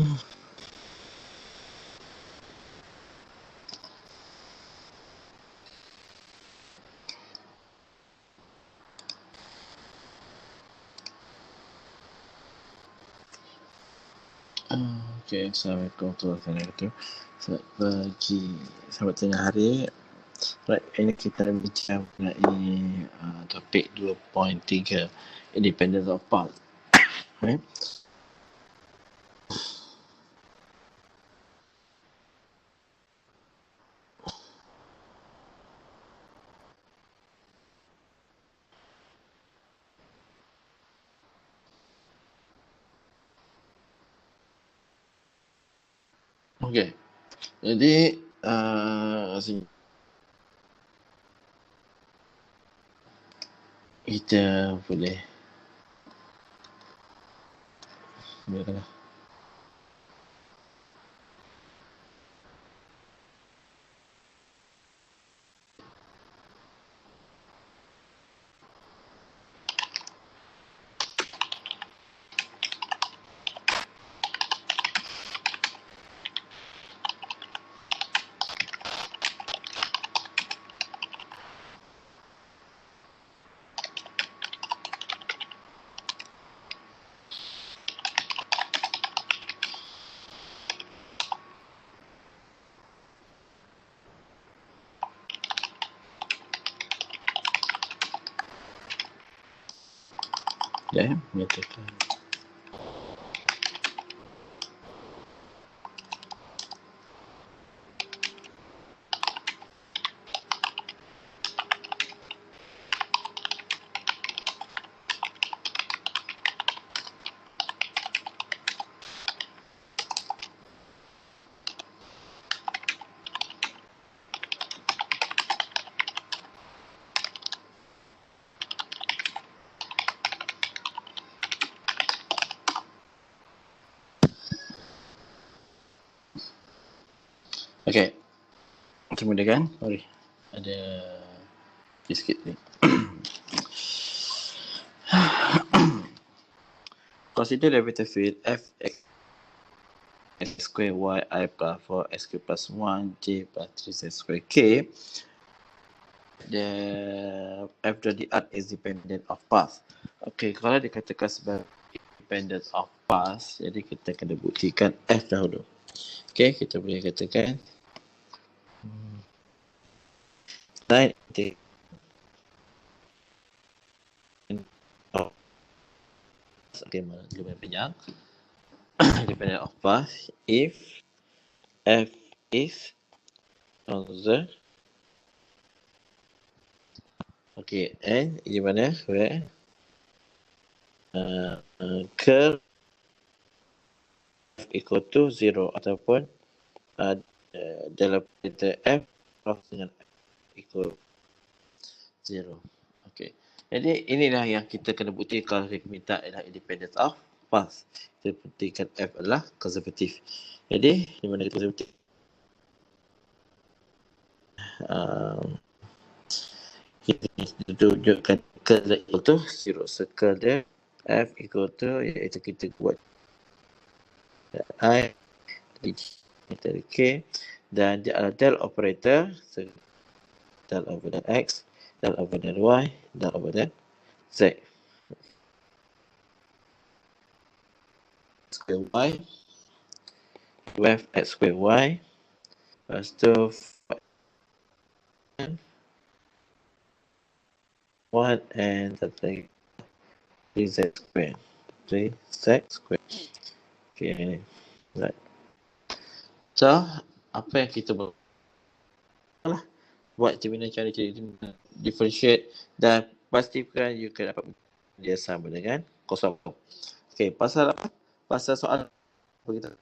Okay, Assalamualaikum warahmatullahi wabarakatuh. Selamat pagi, selamat tengah hari. Right, ini kita akan bincang mengenai topik 2.3, Independence of Pulse. Right? Okay, jadi kita boleh mulakan. Ya, menyatakan. Okay, kemudian sorry, ada sikit ni. Consider derivative field f(x) square y I plus 4 s square plus 1 j plus 3 z square k. The f dot dr is dependent of path. Okay, kalau dikatakan sebagai dependent of path, jadi kita kena buktikan f dahulu. Okay, kita boleh katakan right. Okay, lebih panjang. Dependent of path if f is constant. Okay, and di mana where curve f equal to 0 ataupun dalam kita f dengan f equal 0. Okay, jadi inilah yang kita kena bukti kalau kita minta adalah independence of path. Kita buktikan f adalah konservatif. Jadi di mana kita bukti kita tunjukkan curve equal to 0. Circle dia f equal to, iaitu kita buat I k, dan dia adalah del operator, del over del x, del over del y, del over del z. Square y, wave x square y, lepas tu 1 and satu lagi 3z square. 3z square. Okay, right. So, apa yang kita buat macam mana cara differentiate dan pastikan you akan dapat dia sama dengan kosong. Okay, pasal apa? Pasal soal begitu.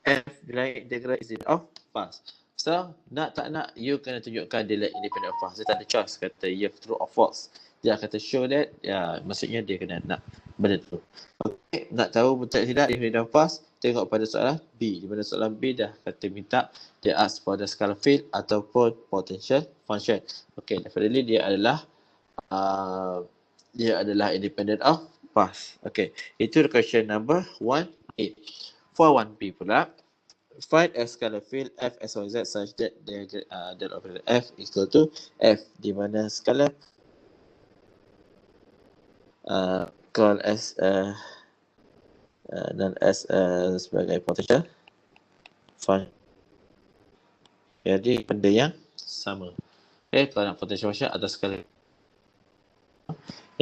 F like integral is of path. So, nak tak nak, you kena tunjukkan dia independent of path. Dia tak ada choice kata you true or false. Dia kata show that, ya, maksudnya dia kena nak benda tu. Okay, nak tahu betul tidak independent of path, tengok pada soalan B. Di mana soalan B dah kata minta dia ask for the scalar field ataupun potential function. Okay, definitely dia adalah independent of pass. Okay, itu question number 1A. For 1B pula, find a scalar field f x y z such that that operator f equal to f, di mana scalar call as known as sebagai potential function. Jadi benda yang sama. Okay, kalau nak potential function atas scalar.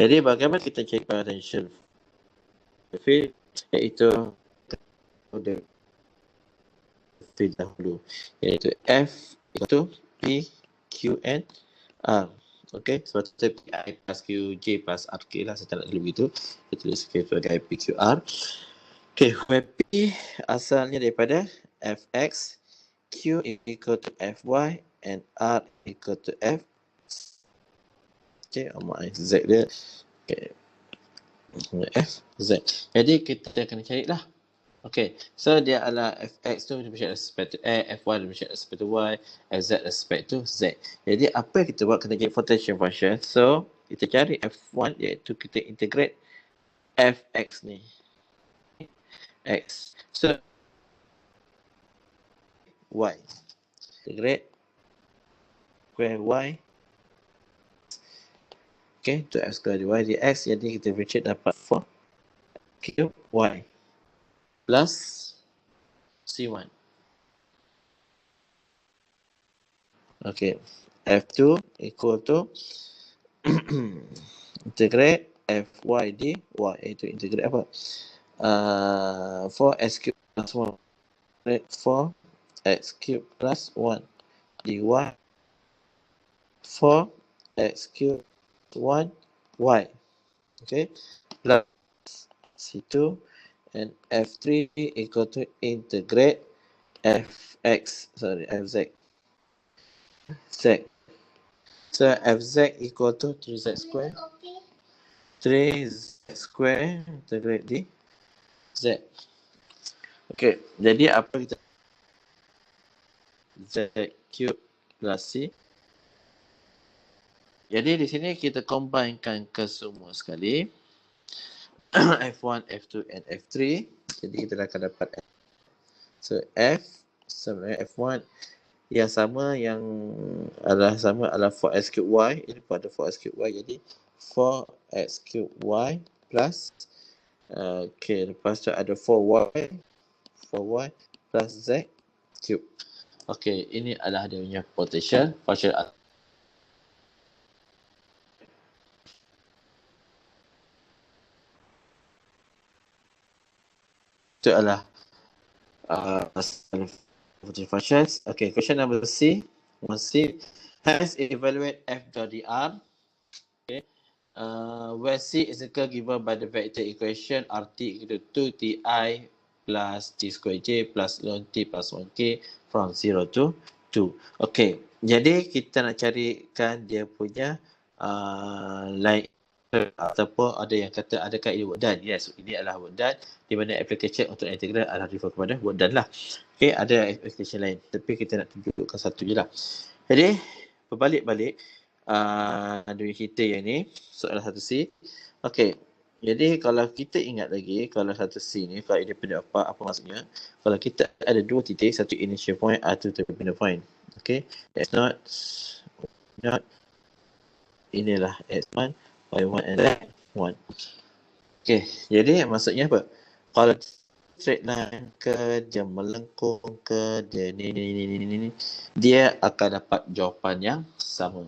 Jadi bagaimana kita cari potential field, iaitu field dahulu, iaitu f equal to p q n r. Okay, sebab tu I plus q j plus r k lah, saya tak nak dulu begitu, kita tulis sebagai p q r. Okay, where p asalnya daripada fx, q equal to fy, and r equal to f. Okay, z dia. Okay, f z. Jadi kita kena carilah. Okay, so dia adalah fx tu dia respect to a, fy dia respect to y, fz respect to z. Jadi apa yang kita buat kena cari potential function. So kita cari f1 iaitu kita integrate fx ni. X. So y. Integrate square y. Okay, to f square dy dx. Jadi kita differentiate dapat 4 cube y plus c1. Okay, f2 equal to integrate fy dy, iaitu integrate apa? 4x cube plus 1. 4x cube plus 1 dy 4x cube 1 y. Okay, plus c2 and f3 equal to integrate fz. Z. So fz equal to 3z square. 3z square integrate di z. Okay, jadi apa kita z cube plus c. Jadi di sini kita combinekan ke semua sekali. F1, F2 and F3. Jadi kita akan dapat so F sebenarnya F1 yang sama yang adalah 4x cube y. Ini pada 4x cube y, jadi 4x cube y plus okay, lepas tu ada 4y plus z cube. Okay, ini adalah dia punya potential function. Itu adalah potential functions. Okay, question number C. 1C. Hence evaluate f.dr. Okay. Where C is a curve given by the vector equation RT equal to 2ti plus t square j plus ln t plus 1k from 0 to 2. Okay, jadi kita nak carikan dia punya line ataupun ada yang kata adakah ini work done. Yes, ini adalah work done, di mana application untuk integral adalah refer kepada work done lah. Okay, ada application lain, tapi kita nak tunjukkan satu je lah. Jadi berbalik-balik dari kita yang ni, soalan 1C. Okay, jadi kalau kita ingat lagi, kalau 1C ni, kalau independent apa maksudnya? Kalau kita ada dua titik, satu initial point atau terminal point. Okay, x0, inilah x1, y1 and z1. Okay, jadi maksudnya apa? Kalau straight line ke, dia melengkung ke, dia ni, dia akan dapat jawapan yang sama.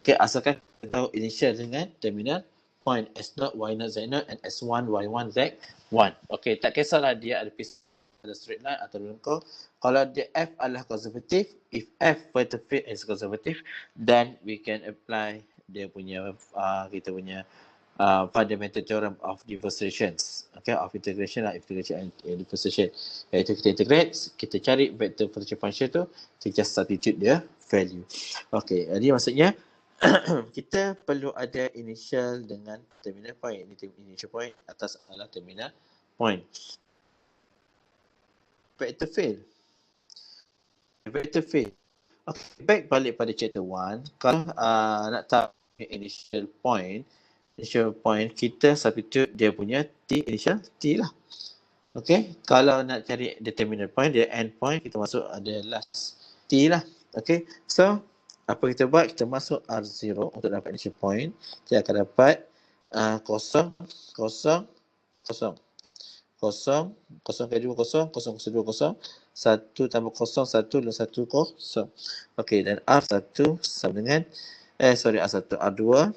Okay, asalkan kita tahu initial dengan terminal point S0, Y0, Z0 and S1, Y1, Z1. Okay, tak kisahlah dia ada straight line atau lengkung. Kalau dia F adalah conservative, if F vector field is conservative, then we can apply dia punya kita punya fundamental theorem of differentiations. Okay, of integration and differentiation. Iaitu kita integrate, kita cari vector potential function tu, kita just substitute dia value. Okay, jadi maksudnya kita perlu ada initial dengan terminal point. Ini initial point, atas adalah terminal point. Vector field. Okay, back balik pada chapter 1. Kalau nak tahu initial point, initial point kita substitute dia punya T, initial T lah. Okay, kalau nak cari determinant point, dia end point, kita masuk ada last T lah. Okay, so apa kita buat? Kita masuk R0 untuk dapat initial point. Kita akan dapat kosong, kosong, kosong. Kosong, kosong kali 2 kosong, kosong kosong 2 kosong, 1 tambah kosong, 1 dan 1 kosong. Okey, dan R1 sama dengan, R1, R2.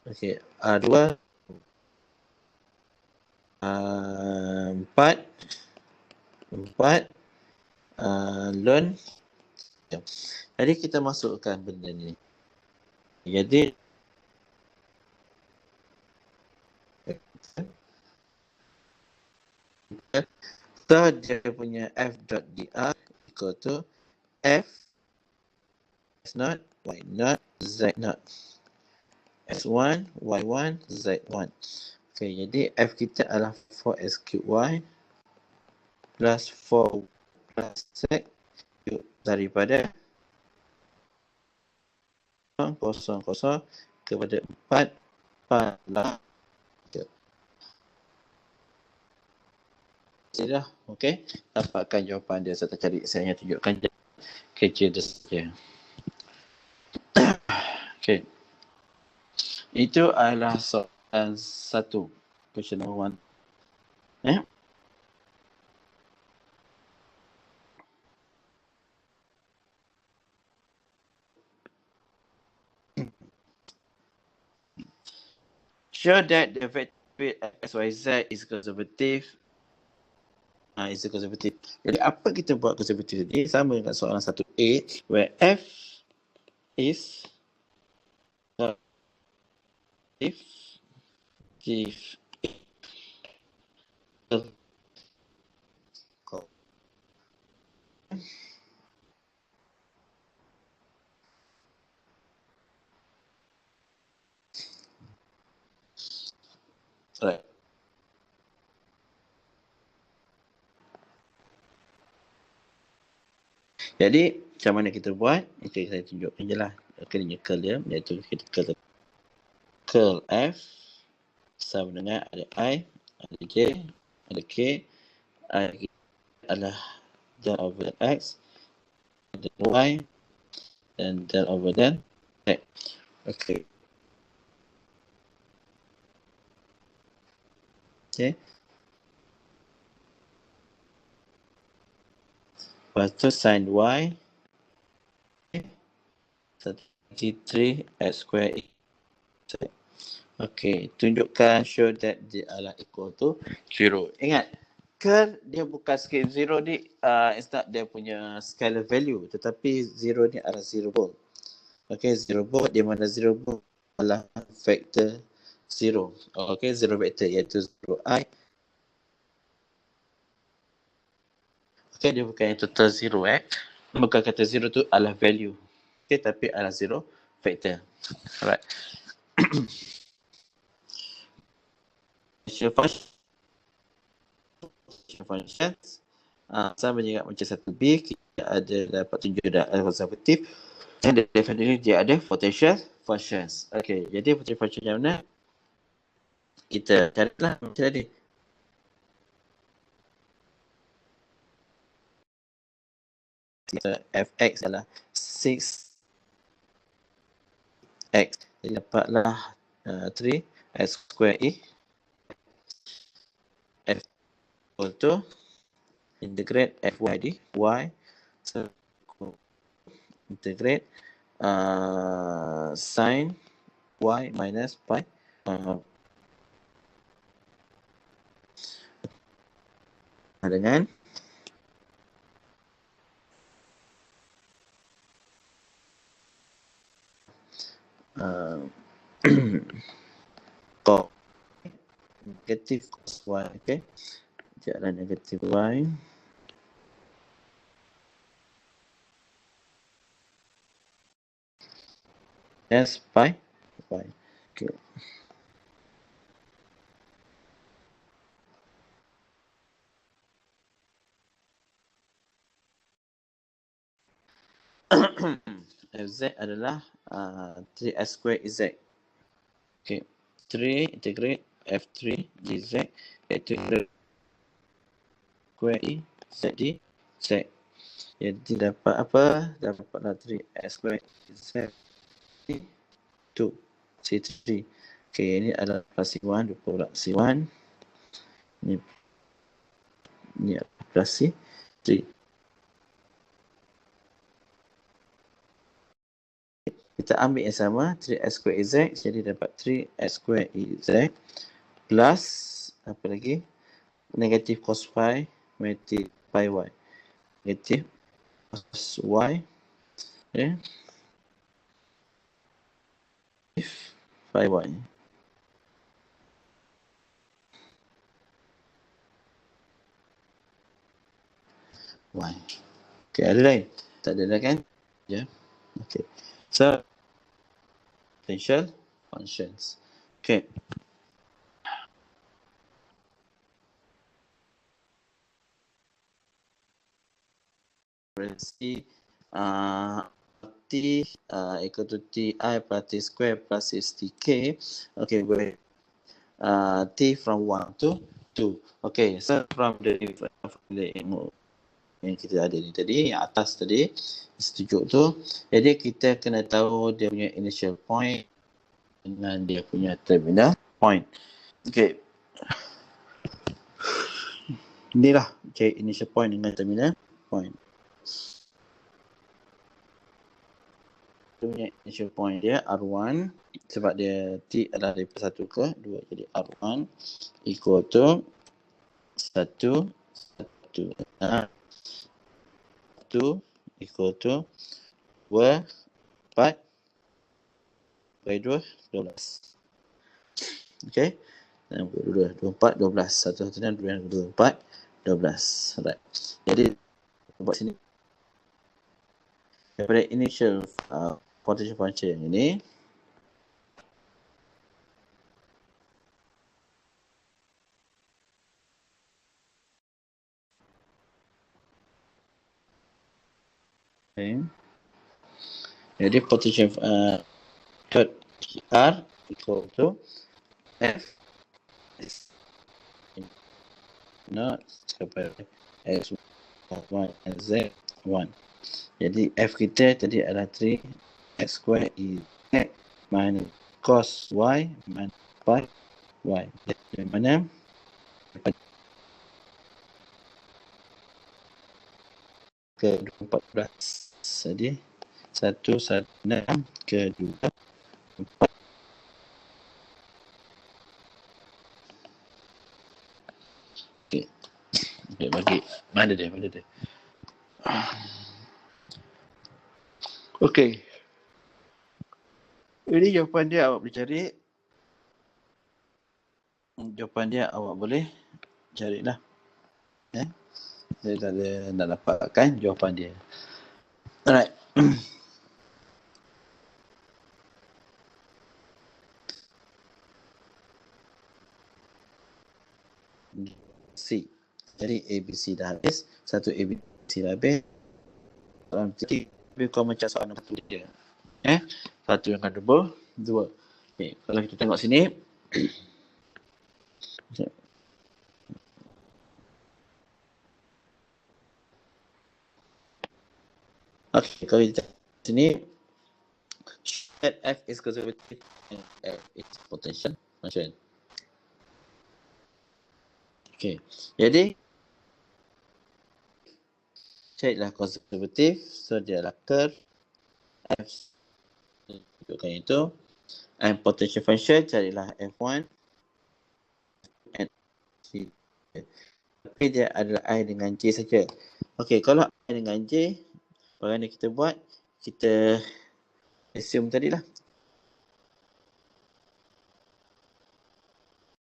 Okey, R2, 4, 4, lon. Jadi kita masukkan benda ni. Jadi, so dia punya f.dr equal to f s0, y0, z0. S1, Y1, Z1. Okay, jadi F kita adalah 4S cube Y plus 4 plus Z cube daripada 0, 0, 0 kepada 4 pala. Sudah, okay. Dapatkan jawapan dia. Saya tak cari, saya hanya tunjukkan kerja dia saja. Okay. Itu adalah soalan 1. Question number 1. Show that the vector field XYZ is conservative. Is conservative. Jadi apa kita buat conservative ni? Sama dengan soalan 1A where F is if right. Jadi macam mana kita buat? Itu saya tunjukkan je lah. Kerja curl dia, iaitu kita curl F sama dengan ada I, ada J, ada K, I adalah del over X, del Y, dan del over del X. Okay. Okay. Lepas tu sin Y 33 x square. Okay, tunjukkan show that dia adalah equal to 0. Ingat, curl dia bukan scale 0 ni, it's not dia punya scalar value, tetapi 0 ni adalah 0 volt. Okay, 0 volt, di mana 0 volt adalah vector 0. Okay, 0 vector iaitu 0i. Okay, dia bukan yang total 0 bukan kata 0 tu adalah value. Okay, tapi adalah 0 vector. Alright. Functions sama juga macam 1B, kita ada dapat tunjuk konservatif dan definitely dia ada potential functions. Okay, jadi potential function yang mana kita carilah macam tadi. Fx adalah 6x, jadi dapatlah 3x square e f equal to integrate fy dy so integrate sin y minus pi dengan cos negatif cos y. Okay, jalan negatif y s pi. Okay. Fz adalah 3s square z. Okay. 3 integrate f3 dz iaitu square e z dz. Jadi dapat apa? Dapatlah 3s square z 2 c3. Okay, ini adalah plus c1, 20 plus c1. Ini plus c3. Kita ambil yang sama, 3s square z, jadi dapat 3s square ez plus, apa lagi? Negatif cos phi, negatif pi y. Negatif cos y, okay? Phi y. Y. Okay, ada lain? Tak ada dah kan? Ya. Yeah. Okay. So, potential functions. Okay. Frekuensi T equal to Ti plus T square plus STK. Okay, where T from 1 to 2. Okay, so from the yang kita ada ni tadi, yang atas tadi, setuju tu. Jadi kita kena tahu dia punya initial point dengan dia punya terminal point. Okay. Inilah okay, initial point dengan terminal point. Dia punya initial point dia R1 sebab dia T adalah daripada 1 ke 2. Jadi R1 equal to 1 equal to 2 4 by 2 12. Okay. 2 4 12. 1 dan 2 4 12. Alright. Jadi buat sini daripada initial potential function yang ini, okay. Jadi potential dot R equal to F not X1 and Z1. Jadi F kita tadi adalah 3x square E Z minus cos Y minus pi Y. Dari mana? Ke 14. Jadi 116 ke 2 4. Okay. Okay, bagi mana dia? Okay. Ini jawapan dia awak boleh cari. Jawapan dia awak boleh carilah. Saya tak ada nak dapatkan jawapan dia. Alright. C. Jadi ABC dah habis. Satu ABC dah habis. Jadi kau macam soalan satu dia. Satu yang kedua, 2. Okay, kalau kita tengok sini. Okay, kalau kita tengok sini. F is conservative and F is potential function. Okay, jadi carilah konservatif, so dia adalah curve F tunjukkan itu, and potential function carilah F1 and C. Tapi dia adalah I dengan J saja. Okay, kalau I dengan J, bagaimana kita buat? Kita assume tadilah.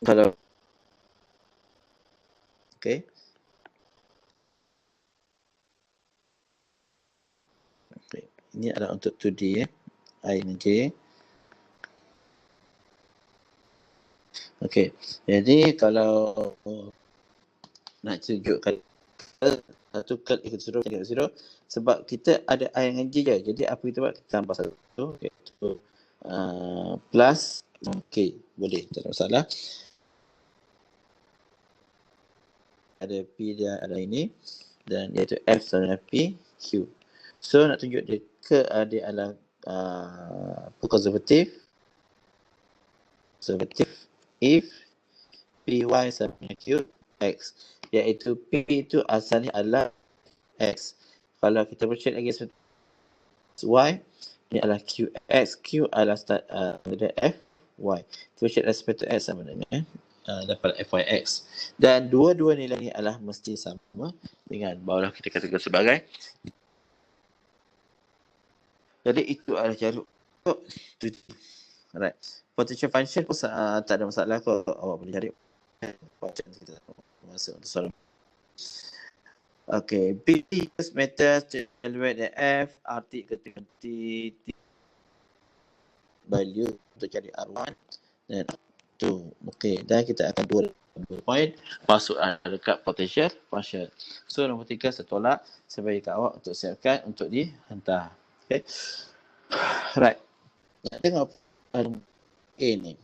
Kalau okay. Okay, ini adalah untuk 2D I dengan J. Okay, jadi kalau nak tunjukkan satu curve ikut 0, sebab kita ada I dengan J je. Jadi apa kita buat? Kita tambah 1. Okay, plus, okey, boleh, tak ada masalah. Ada P dia ada ini, dan iaitu F sama dengan P, Q. So nak tunjuk dia ke dia adalah konservatif if PY sama dengan Q, X. Iaitu P itu asalnya adalah X. Kalau kita bercakap lagi Y, ini adalah QX. Q adalah F, Y. Kita bercakap aspek X sama dengan dapat FYX. Dan dua-dua nilai ini adalah mesti sama dengan barulah kita katakan sebagai. Jadi itu adalah cara untuk alright. Potential function pun tak ada masalah kalau awak boleh cari function kita masuk untuk soalan. Okay, B method to evaluate the F, RT ketika T value untuk cari R1 dan R2. Okay, dan kita akan dua point masuk dekat potential function. So nombor 3 saya tolak, saya bagi kat awak untuk siapkan untuk dihantar. Okay, right. Nak tengok A ni.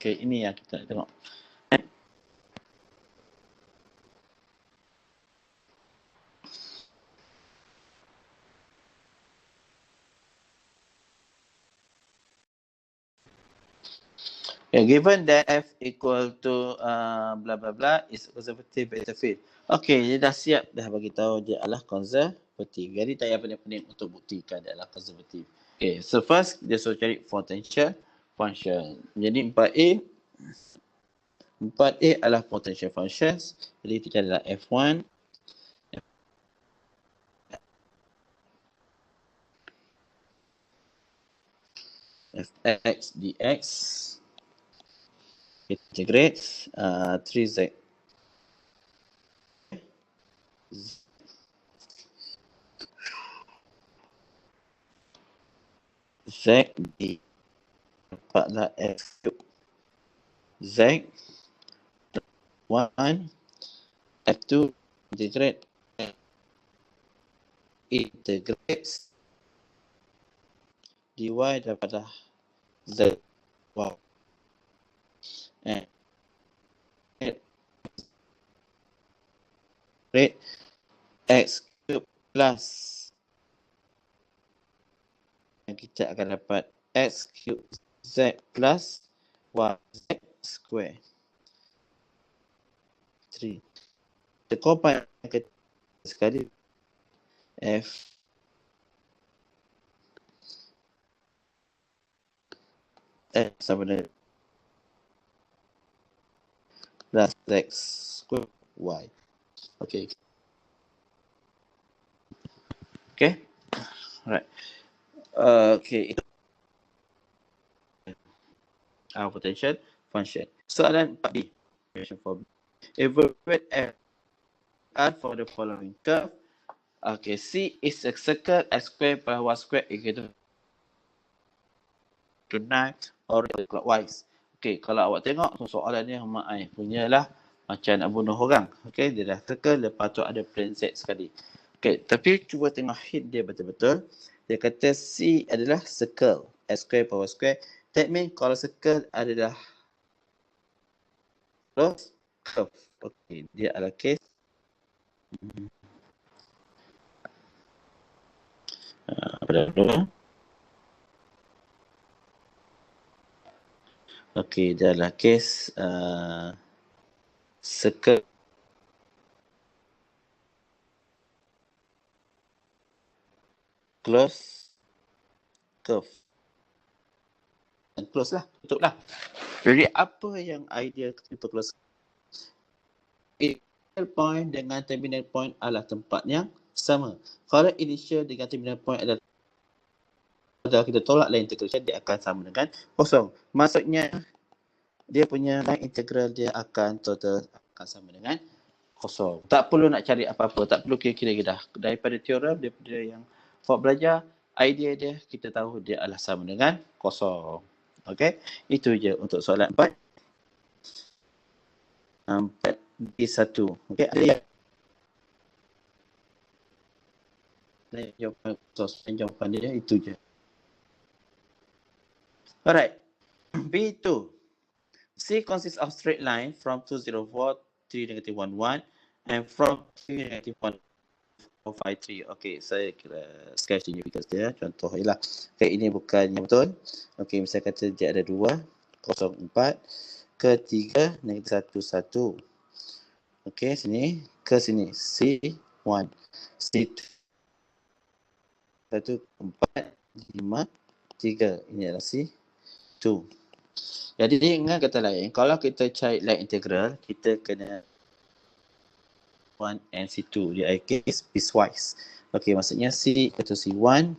Okay, ini yang kita nak tengok. Yeah, given that F equal to blah blah blah is conservative vector field. Okay, dia dah siap dah bagi tahu dia adalah conservative. Jadi tak payah pening-pening untuk buktikan dia adalah conservative. Okay, so first dia suruh cari potential function. Jadi 4A adalah potential functions. Jadi kita adalah F1, Fx dx integrate 3z z d dapatlah f z 1 f2 integrate dy dapatlah z. Wow. And rate x cube plus dan kita akan dapat x cube z plus y z square 3. The compound sekali f sama dengan plus x square y. Okay. Okay. Alright. Okay. Our potential function. Soalan 4B. Question 4B. Evaluate f R for the following curve. Okay, C is a circle, x square plus y square equal to 9 or clockwise. Okay, kalau awak tengok soalan ni Mak Ai punya lah macam nak bunuh orang. Okay, dia dah circle, lepas tu ada plane Z sekali. Okay, tapi cuba tengok hint dia betul-betul. Dia kata C adalah circle, x square plus y square. That means kalau circle adalah close curve. Okay, dia adalah case. Pada dulu. Okay, dia adalah case circle close curve. Close lah, tutup lah. Jadi apa yang idea untuk close? Initial point dengan terminal point adalah tempat yang sama. Kalau initial dengan terminal point adalah kalau kita tolak line integration, dia akan sama dengan kosong. Maksudnya dia punya line integral dia akan total akan sama dengan kosong. Tak perlu nak cari apa-apa, tak perlu kira-kira dah. Daripada teorem daripada yang awak belajar, idea dia kita tahu dia adalah sama dengan kosong. Okey, itu je untuk soalan 4. 4B1. Okey, ada yang jawapan dia itu je. Alright. B2. C consists of straight line from 204 to -11 and from 2 -153. Okey, saya kira sketch tunjuk figures dia. Contoh ialah. Okey, ini bukan yang betul. Okey, misalnya kata dia ada 2, 04 ke 3, -11. Okey, sini ke sini. C1, C2, 1, 4, 5, 3. Ini adalah C2. Jadi dengan kata lain, kalau kita cari line integral, kita kena 1 and C2. Dia case piecewise. Okey, maksudnya C itu C1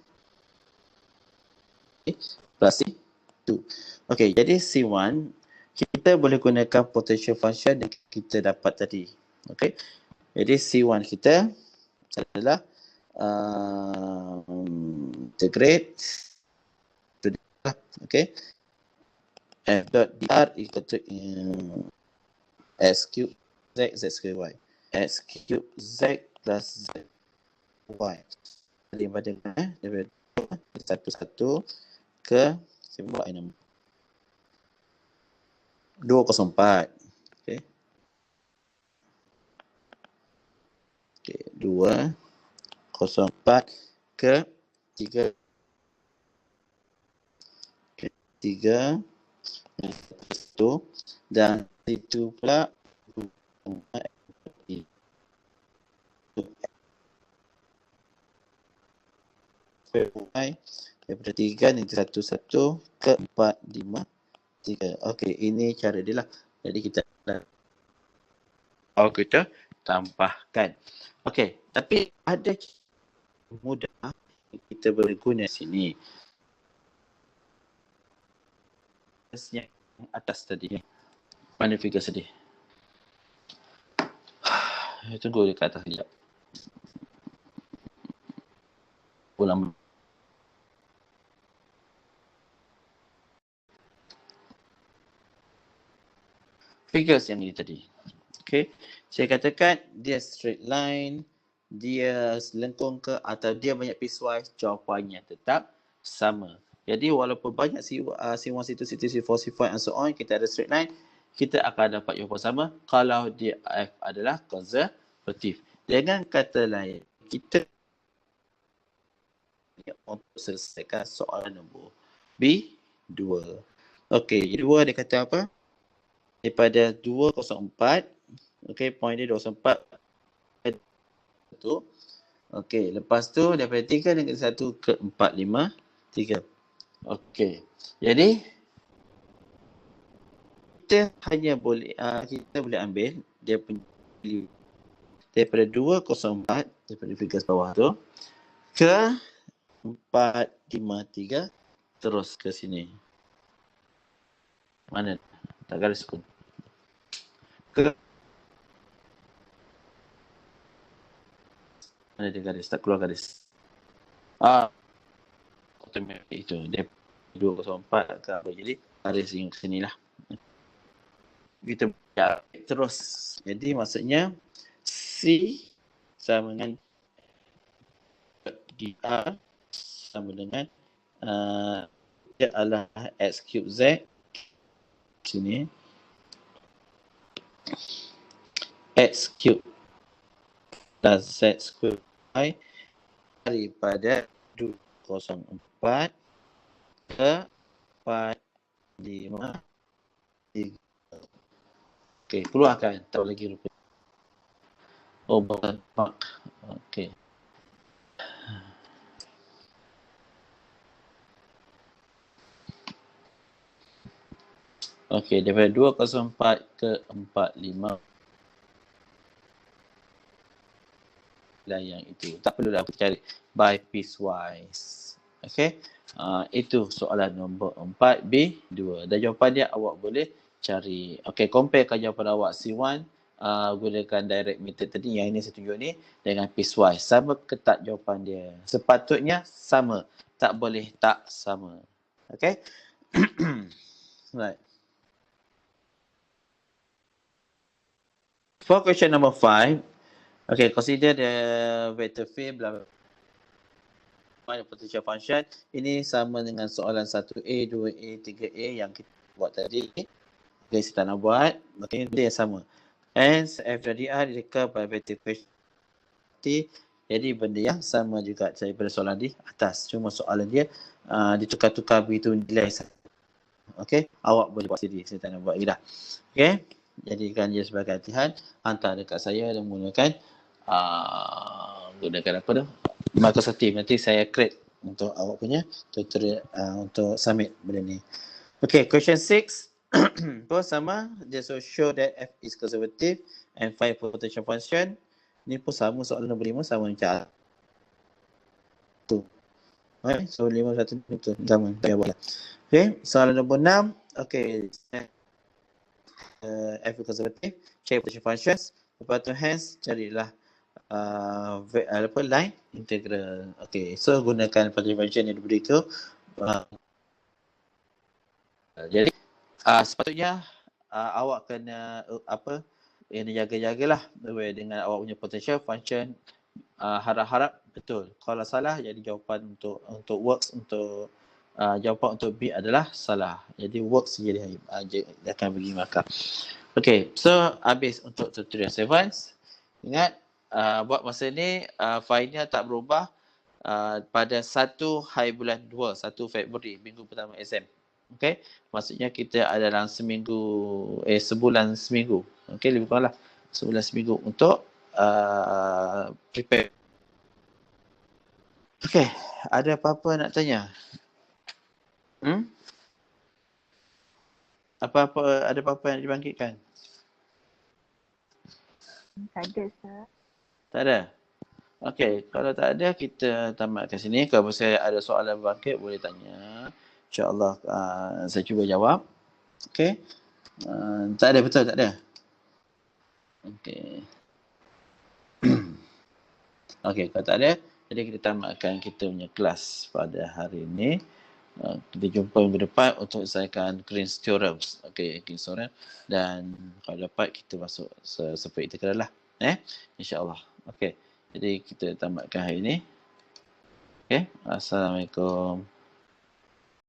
plus C2. Okey, jadi C1 kita boleh gunakan potential function yang kita dapat tadi. Okey. Jadi C1 kita adalah integrate to okey. F dot dr equal to s cube z z square y. S cube z plus z y. Jadi pada daripada 11 ke saya buat ini 204. Okey. Okey, 204 ke 3 3 itu dan itu pula daripada 3 nanti 1 ke 4 5 3. Okey, ini cara dia lah. Jadi kita kita tambahkan. Okey, tapi ada mudah yang kita boleh guna sini. Yang atas tadi. Mana figure tadi? Tunggu dekat atas sekejap. Ulang. Figures yang ini tadi. Okay. Saya katakan dia straight line, dia selengkung ke atau dia banyak piecewise, jawapannya tetap sama. Jadi walaupun banyak C1, C2, C3, C4, C5 and so on, kita ada straight line, kita akan dapat jawapan sama kalau dia F adalah konservatif. Dengan kata lain, kita untuk selesaikan soalan nombor B2. Okey, 2 dia kata apa? Daripada 204, okey, point dia 204. Okey, lepas tu daripada 3 dengan 1 ke 4, 5, 3. Okey, jadi kita hanya boleh, kita boleh ambil dia punya daripada 204, daripada figures bawah tu, ke 4, 5, 3, terus ke sini. Mana? Tak garis pun. Ke mana dia garis? Tak keluar garis. Automatic itu. Dia 204 ke apa. Jadi garis yang sini lah. Kita terus. Jadi maksudnya C sama dengan DR sama dengan dia adalah X cube Z sini X cube plus Z square Y daripada 204 ke 4, 5, 3. Okey, keluarkan. Tahu lagi rupa. Oh, bukan park. Okey. Okey, daripada 204 ke 45 dan yang itu. Tak perlulah kita cari by piecewise. Okey. Itu soalan nombor 4B2. Dan jawapan dia awak boleh cari. Okey, comparekan jawapan awak C1 gunakan direct method tadi yang ini saya tunjuk ni dengan piecewise. Sama ke tak jawapan dia? Sepatutnya sama. Tak boleh tak sama. Okey. Right. For question number 5, okay, consider the vector field blah blah potential function. Ini sama dengan soalan 1A, 2A, 3A yang kita buat tadi. Okay, saya tak nak buat. Okay, dia yang sama. Hence, F dan DR direkam bivalent quantity. Jadi benda yang sama juga daripada soalan di atas. Cuma soalan dia ditukar-tukar begitu nilai. Okay, awak boleh buat sendiri. Saya tak nak buat lagi dah. Okay, jadikan dia sebagai latihan. Hantar dekat saya dan menggunakan gunakan apa tu? Microsoft Teams. Nanti saya create untuk awak punya tutorial untuk submit benda ni. Okay, question 6. Pun sama. Just to show that F is conservative and find potential function. Ni pun sama soalan nombor 5 sama macam tu. Okay, so 5 1 ni betul. Sama. Tak payah buat lah. Okay, soalan nombor 6. Okay. F is conservative. Check potential functions. Lepas tu hence carilah line integral. Okay, so gunakan potential function yang diberi tu. Jadi sepatutnya awak kena yang jaga-jagalah dengan awak punya potential function. Harap-harap betul. Kalau salah jadi jawapan untuk works untuk jawapan untuk B adalah salah. Jadi works jadi akan bagi markah. Okay, so habis untuk tutorial 7. Ingat buat masa ni filenya tak berubah pada 1 hari bulan 2, 1 Februari, minggu pertama exam. Okay, maksudnya kita ada dalam sebulan seminggu. Okay, lebih kurang lah sebulan seminggu untuk prepare. Okay, ada apa-apa nak tanya? Ada apa-apa yang dibangkitkan? Tak ada, Sir. Tak ada? Okay, kalau tak ada kita tamatkan sini. Kalau saya ada soalan bangkit boleh tanya. InsyaAllah saya cuba jawab. Okay. Tak ada, betul tak ada? Okay. Okay, kalau tak ada, jadi kita tamatkan kita punya kelas pada hari ini. Kita jumpa minggu depan untuk selesaikan Green's Theorem. Okay, Green's Theorem. Dan kalau dapat kita masuk seperti integral lah. InsyaAllah. Okay, jadi kita tamatkan hari ini. Okay, Assalamualaikum.